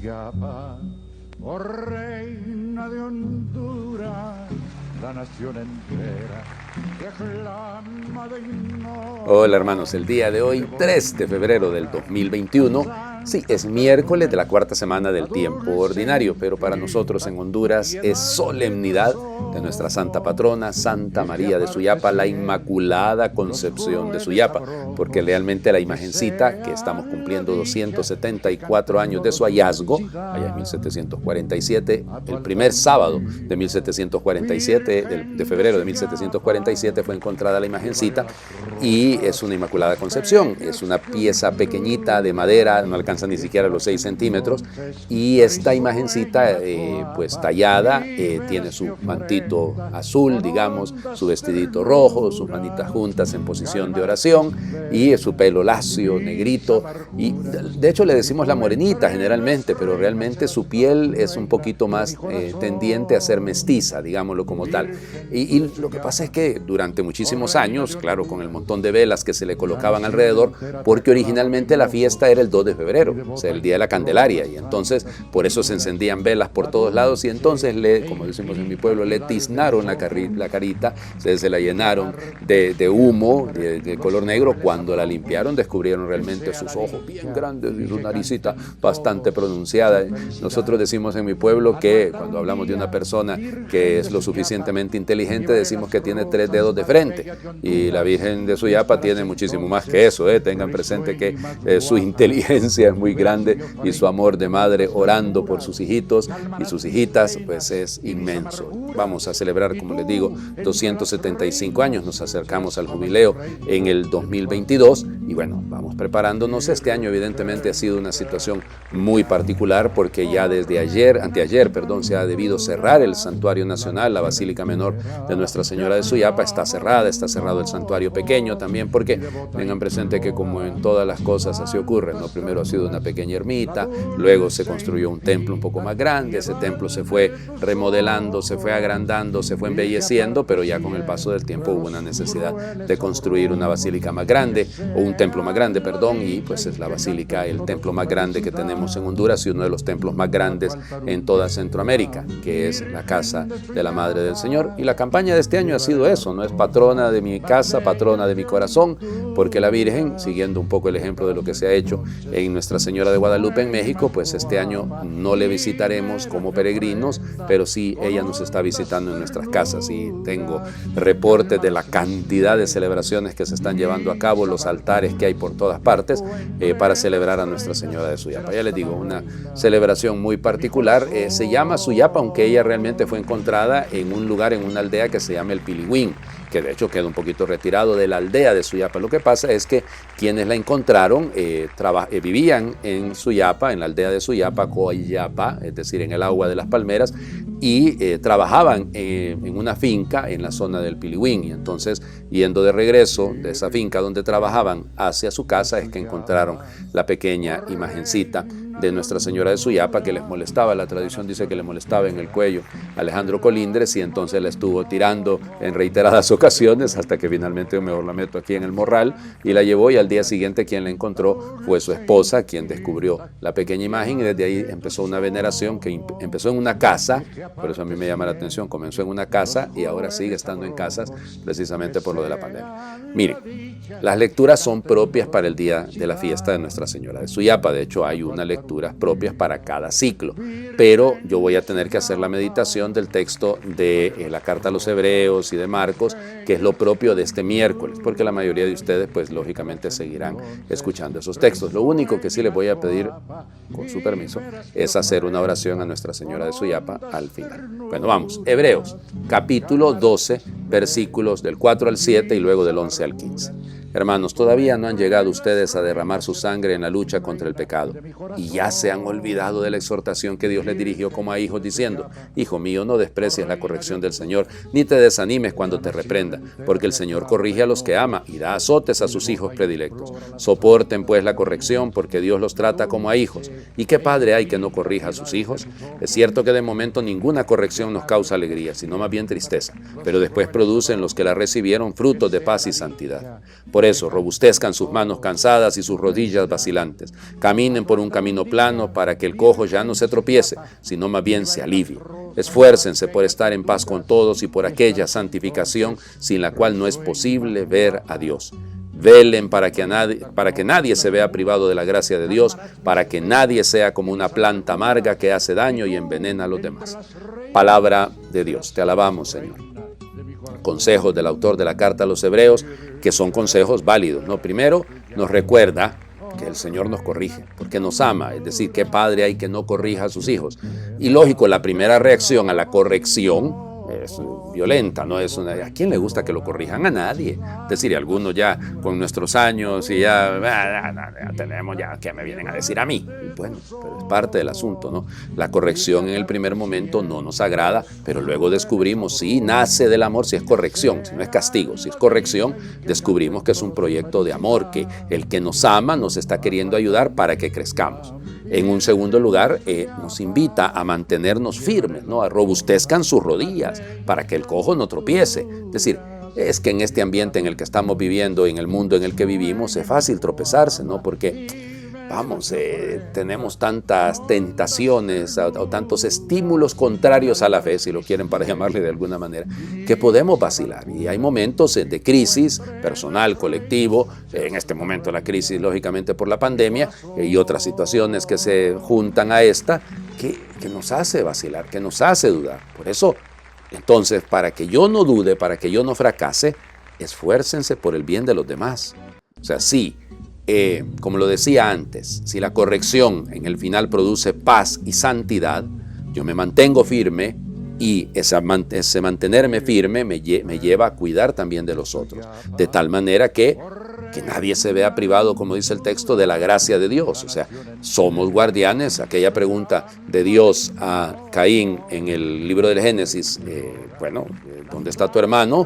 Suyapa, oh reina de Honduras, la nación entera que aclama de ignorar. Hola hermanos, el día de hoy, 3 de febrero del 2021, sí, es miércoles de la cuarta semana del tiempo ordinario, pero para nosotros en Honduras es solemnidad de nuestra santa patrona, Santa María de Suyapa, la Inmaculada Concepción de Suyapa, porque realmente la imagencita, que estamos cumpliendo 274 años de su hallazgo, allá en 1747, el primer sábado de 1747, de febrero de 1747 fue encontrada la imagencita y es una Inmaculada Concepción, es una pieza pequeñita de madera, no alcanza ni siquiera los 6 centímetros, y esta imagencita pues tallada, tiene su mantito azul, digamos, su vestidito rojo, sus manitas juntas en posición de oración y su pelo lacio, negrito, y de hecho le decimos la morenita generalmente, pero realmente su piel es un poquito más tendiente a ser mestiza, digámoslo como tal. Y lo que pasa es que durante muchísimos años, claro, con el montón de velas que se le colocaban alrededor, porque originalmente la fiesta era el 2 de febrero, o sea, el día de la Candelaria, y entonces por eso se encendían velas por todos lados, y entonces, como decimos en mi pueblo, le tiznaron la carita, se la llenaron de humo de color negro. Cuando la limpiaron descubrieron realmente sus ojos bien grandes y su naricita bastante pronunciada. Nosotros decimos en mi pueblo que cuando hablamos de una persona que es lo suficientemente inteligente, decimos que tiene 3 dedos de frente, y la Virgen de Suyapa tiene muchísimo más que eso. Tengan presente que su inteligencia es muy grande y su amor de madre orando por sus hijitos y sus hijitas pues es inmenso. Vamos a celebrar, como les digo, 275 años, nos acercamos al jubileo en el 2022 y bueno, vamos preparándonos. Este año evidentemente ha sido una situación muy particular porque ya desde anteayer, se ha debido cerrar el Santuario Nacional, la Basílica Menor de Nuestra Señora de Suyapa está cerrado el Santuario Pequeño también, porque tengan presente que como en todas las cosas así ocurre, ¿no? Primero ha sido una pequeña ermita, luego se construyó un templo un poco más grande, ese templo se fue remodelando, se fue agrandando, se fue embelleciendo, pero ya con el paso del tiempo hubo una necesidad de construir una basílica más grande, o un templo más grande, y pues es la basílica, el templo más grande que tenemos en Honduras y uno de los templos más grandes en toda Centroamérica, que es la casa de la Madre del Señor. Y la campaña de este año ha sido eso, no es patrona de mi casa, patrona de mi corazón, porque la Virgen, siguiendo un poco el ejemplo de lo que se ha hecho en Nuestra Señora de Guadalupe en México, pues este año no le visitaremos como peregrinos, pero sí ella nos está visitando en nuestras casas, y tengo reportes de la cantidad de celebraciones que se están llevando a cabo, los altares que hay por todas partes para celebrar a Nuestra Señora de Suyapa. Ya les digo, una celebración muy particular, se llama Suyapa, aunque ella realmente fue encontrada en un lugar, en una aldea que se llama El Pilihuín, que de hecho queda un poquito retirado de la aldea de Suyapa. Lo que pasa es que quienes la encontraron vivían en Suyapa, en la aldea de Suyapa, Coayapa, es decir, en el agua de las palmeras, y trabajaban en una finca en la zona del Pilihuín, y entonces yendo de regreso de esa finca donde trabajaban hacia su casa es que encontraron la pequeña imagencita de Nuestra Señora de Suyapa, que les molestaba. La tradición dice que le molestaba en el cuello a Alejandro Colindres, y entonces la estuvo tirando en reiteradas ocasiones hasta que finalmente mejor la meto aquí en el morral y la llevó, y al día siguiente quien la encontró fue su esposa, quien descubrió la pequeña imagen, y desde ahí empezó una veneración que empezó en una casa. Por eso a mí me llama la atención, comenzó en una casa y ahora sigue estando en casas precisamente por lo de la pandemia. Miren, las lecturas son propias para el día de la fiesta de Nuestra Señora de Suyapa. De hecho, hay unas lecturas propias para cada ciclo, pero yo voy a tener que hacer la meditación del texto de la carta a los Hebreos y de Marcos, que es lo propio de este miércoles, porque la mayoría de ustedes pues lógicamente seguirán escuchando esos textos. Lo único que sí les voy a pedir, con su permiso, es hacer una oración a Nuestra Señora de Suyapa al final. Bueno, vamos, Hebreos capítulo 12, versículos del 4 al 7 y luego del 11 al 15. Hermanos, todavía no han llegado ustedes a derramar su sangre en la lucha contra el pecado, y ya se han olvidado de la exhortación que Dios les dirigió como a hijos, diciendo: Hijo mío, no desprecies la corrección del Señor, ni te desanimes cuando te reprenda, porque el Señor corrige a los que ama y da azotes a sus hijos predilectos. Soporten pues la corrección, porque Dios los trata como a hijos. ¿Y qué padre hay que no corrija a sus hijos? Es cierto que de momento ninguna corrección nos causa alegría, sino más bien tristeza, pero después producen los que la recibieron frutos de paz y santidad. Por Por eso, robustezcan sus manos cansadas y sus rodillas vacilantes. Caminen por un camino plano para que el cojo ya no se tropiece, sino más bien se alivie. Esfuércense por estar en paz con todos y por aquella santificación sin la cual no es posible ver a Dios. Velen para que nadie se vea privado de la gracia de Dios, para que nadie sea como una planta amarga que hace daño y envenena a los demás. Palabra de Dios. Te alabamos, Señor. Consejos del autor de la carta a los Hebreos, que son consejos válidos, ¿no? Primero, nos recuerda que el Señor nos corrige, porque nos ama. Es decir, ¿qué padre hay que no corrija a sus hijos? Y lógico, la primera reacción a la corrección es violenta, ¿no? ¿A quién le gusta que lo corrijan? A nadie. Es decir, algunos ya con nuestros años y ya tenemos ya, ¿qué me vienen a decir a mí? Y bueno, pero es parte del asunto, ¿no? La corrección en el primer momento no nos agrada, pero luego descubrimos si nace del amor, si es corrección, si no es castigo, si es corrección, descubrimos que es un proyecto de amor, que el que nos ama nos está queriendo ayudar para que crezcamos. En un segundo lugar, nos invita a mantenernos firmes, ¿no? A robustezcan sus rodillas para que el cojo no tropiece. Es decir, es que en este ambiente en el que estamos viviendo, en el mundo en el que vivimos, es fácil tropezarse, ¿no? Porque, tenemos tantas tentaciones o tantos estímulos contrarios a la fe, si lo quieren para llamarle de alguna manera, que podemos vacilar. Y hay momentos de crisis personal, colectivo, en este momento la crisis lógicamente por la pandemia y otras situaciones que se juntan a esta, que nos hace vacilar, que nos hace dudar. Por eso, entonces, para que yo no dude, para que yo no fracase, esfuércense por el bien de los demás. O sea, sí. Como lo decía antes, si la corrección en el final produce paz y santidad, yo me mantengo firme y ese mantenerme firme me lleva a cuidar también de los otros, de tal manera que nadie se vea privado, como dice el texto, de la gracia de Dios. O sea, somos guardianes. Aquella pregunta de Dios a Caín en el libro del Génesis, ¿dónde está tu hermano?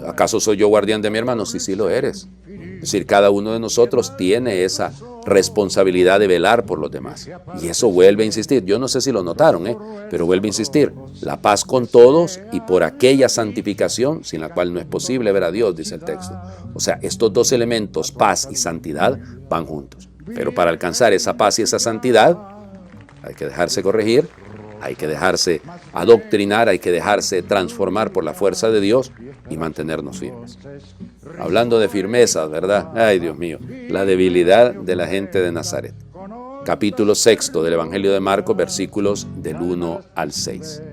¿Acaso soy yo guardián de mi hermano? Sí lo eres. Es decir, cada uno de nosotros tiene esa responsabilidad de velar por los demás. Y eso vuelve a insistir. Yo no sé si lo notaron, pero vuelve a insistir. La paz con todos y por aquella santificación sin la cual no es posible ver a Dios, dice el texto. O sea, estos dos elementos, paz y santidad, van juntos. Pero para alcanzar esa paz y esa santidad, hay que dejarse corregir, hay que dejarse adoctrinar, hay que dejarse transformar por la fuerza de Dios y mantenernos firmes. Hablando de firmeza, ¿verdad? Ay, Dios mío, la debilidad de la gente de Nazaret. Capítulo 6 del Evangelio de Marcos, versículos del 1 al 6.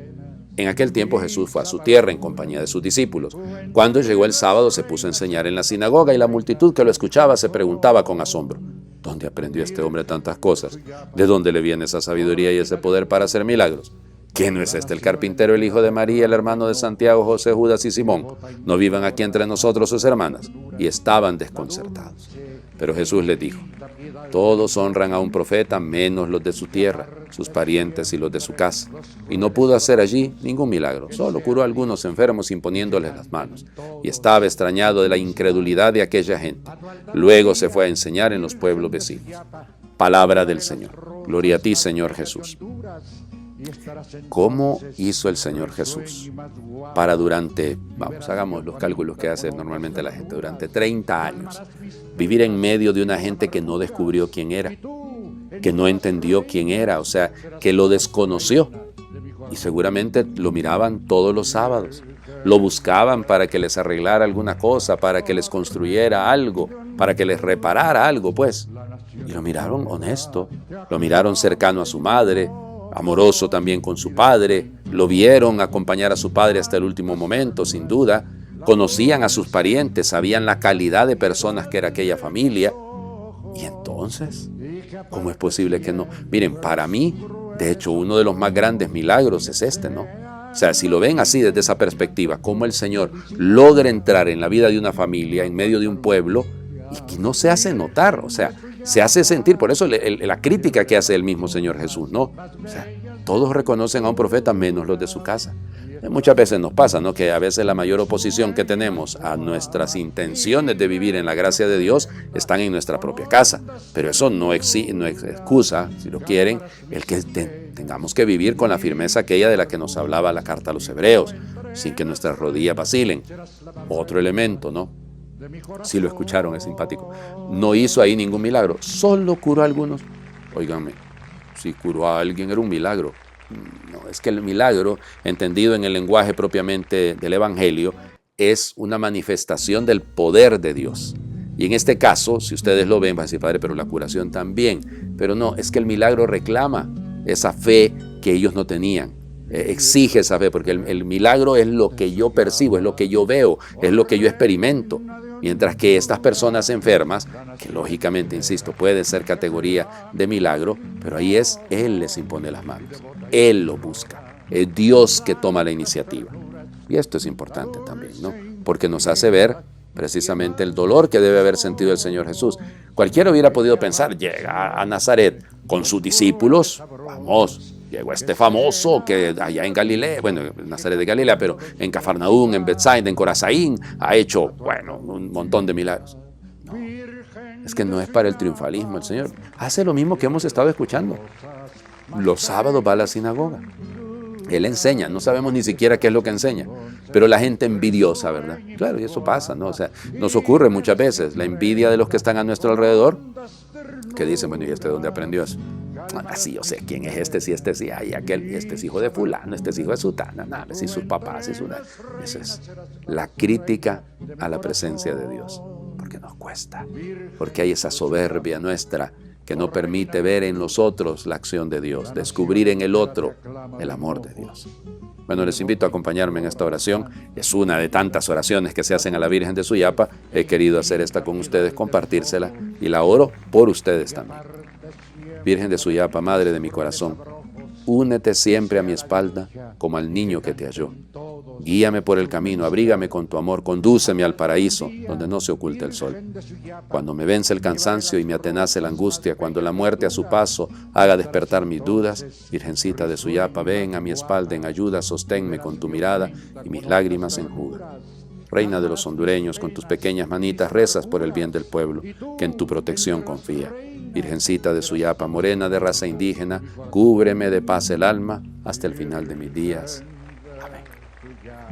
En aquel tiempo Jesús fue a su tierra en compañía de sus discípulos. Cuando llegó el sábado se puso a enseñar en la sinagoga y la multitud que lo escuchaba se preguntaba con asombro: ¿dónde aprendió este hombre tantas cosas? ¿De dónde le viene esa sabiduría y ese poder para hacer milagros? ¿Quién no es este el carpintero, el hijo de María, el hermano de Santiago, José, Judas y Simón? ¿No vivan aquí entre nosotros sus hermanas? Y estaban desconcertados. Pero Jesús les dijo: todos honran a un profeta menos los de su tierra, sus parientes y los de su casa. Y no pudo hacer allí ningún milagro, solo curó a algunos enfermos imponiéndoles las manos. Y estaba extrañado de la incredulidad de aquella gente. Luego se fue a enseñar en los pueblos vecinos. Palabra del Señor. Gloria a ti, Señor Jesús. ¿Cómo hizo el Señor Jesús para hagamos los cálculos que hace normalmente la gente, durante 30 años, vivir en medio de una gente que no descubrió quién era, que no entendió quién era, o sea, que lo desconoció? Y seguramente lo miraban todos los sábados, lo buscaban para que les arreglara alguna cosa, para que les construyera algo, para que les reparara algo, pues. Y lo miraron honesto, lo miraron cercano a su madre, amoroso también con su padre, lo vieron acompañar a su padre hasta el último momento, sin duda, conocían a sus parientes, sabían la calidad de personas que era aquella familia. Y entonces, ¿cómo es posible que no? Miren, para mí, de hecho, uno de los más grandes milagros es este, ¿no? O sea, si lo ven así desde esa perspectiva, cómo el Señor logra entrar en la vida de una familia, en medio de un pueblo, y que no se hace notar, o sea, se hace sentir. Por eso la crítica que hace el mismo Señor Jesús, ¿no? O sea, todos reconocen a un profeta menos los de su casa. Muchas veces nos pasa, ¿no?, que a veces la mayor oposición que tenemos a nuestras intenciones de vivir en la gracia de Dios están en nuestra propia casa. Pero eso no excusa, si lo quieren, el que tengamos que vivir con la firmeza aquella de la que nos hablaba la carta a los Hebreos, sin que nuestras rodillas vacilen. Otro elemento, ¿no? Sí lo escucharon, es simpático. No hizo ahí ningún milagro, solo curó a algunos. Óiganme, si curó a alguien era un milagro. No, es que el milagro, entendido en el lenguaje propiamente del Evangelio, es una manifestación del poder de Dios. Y en este caso, si ustedes lo ven, van a decir, padre, pero la curación también. Pero no, es que el milagro reclama esa fe que ellos no tenían. Exige esa fe, porque el milagro es lo que yo percibo, es lo que yo veo, es lo que yo experimento. Mientras que estas personas enfermas, que lógicamente, insisto, puede ser categoría de milagro, pero ahí es, Él les impone las manos, Él lo busca, es Dios que toma la iniciativa. Y esto es importante también, ¿no? Porque nos hace ver precisamente el dolor que debe haber sentido el Señor Jesús. Cualquiera hubiera podido pensar, llega a Nazaret con sus discípulos, vamos, llegó este famoso que allá en Galilea, bueno, en Nazaret de Galilea, pero en Cafarnaúm, en Betsaida, en Corazaín, ha hecho, bueno, un montón de milagros. No, es que no es para el triunfalismo. El Señor hace lo mismo que hemos estado escuchando. Los sábados va a la sinagoga. Él enseña, no sabemos ni siquiera qué es lo que enseña, pero la gente envidiosa, ¿verdad? Claro, y eso pasa, ¿no? O sea, nos ocurre muchas veces la envidia de los que están a nuestro alrededor, que dicen, bueno, ¿y este de dónde aprendió eso? Sí, yo sé quién es este, si este sí, hay aquel, y este es hijo de fulano, este es hijo de sutana, nada, si sus papás, si su... Eso es la crítica a la presencia de Dios, porque nos cuesta, porque hay esa soberbia nuestra que no permite ver en los otros la acción de Dios, descubrir en el otro el amor de Dios. Bueno, les invito a acompañarme en esta oración. Es una de tantas oraciones que se hacen a la Virgen de Suyapa. He querido hacer esta con ustedes, compartírsela, y la oro por ustedes también. Virgen de Suyapa, Madre de mi corazón, únete siempre a mi espalda como al niño que te halló. Guíame por el camino, abrígame con tu amor, condúceme al paraíso, donde no se oculta el sol. Cuando me vence el cansancio y me atenace la angustia, cuando la muerte a su paso haga despertar mis dudas, Virgencita de Suyapa, ven a mi espalda en ayuda, sosténme con tu mirada y mis lágrimas enjuga. Reina de los hondureños, con tus pequeñas manitas rezas por el bien del pueblo, que en tu protección confía. Virgencita de Suyapa, morena de raza indígena, cúbreme de paz el alma hasta el final de mis días. Amén.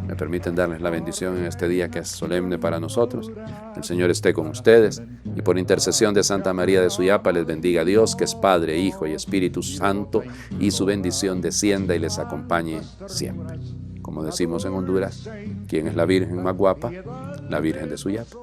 Me permiten darles la bendición en este día que es solemne para nosotros. El Señor esté con ustedes y por intercesión de Santa María de Suyapa les bendiga Dios, que es Padre, Hijo y Espíritu Santo, y su bendición descienda y les acompañe siempre. Como decimos en Honduras, ¿quién es la Virgen más guapa? La Virgen de Suyapa.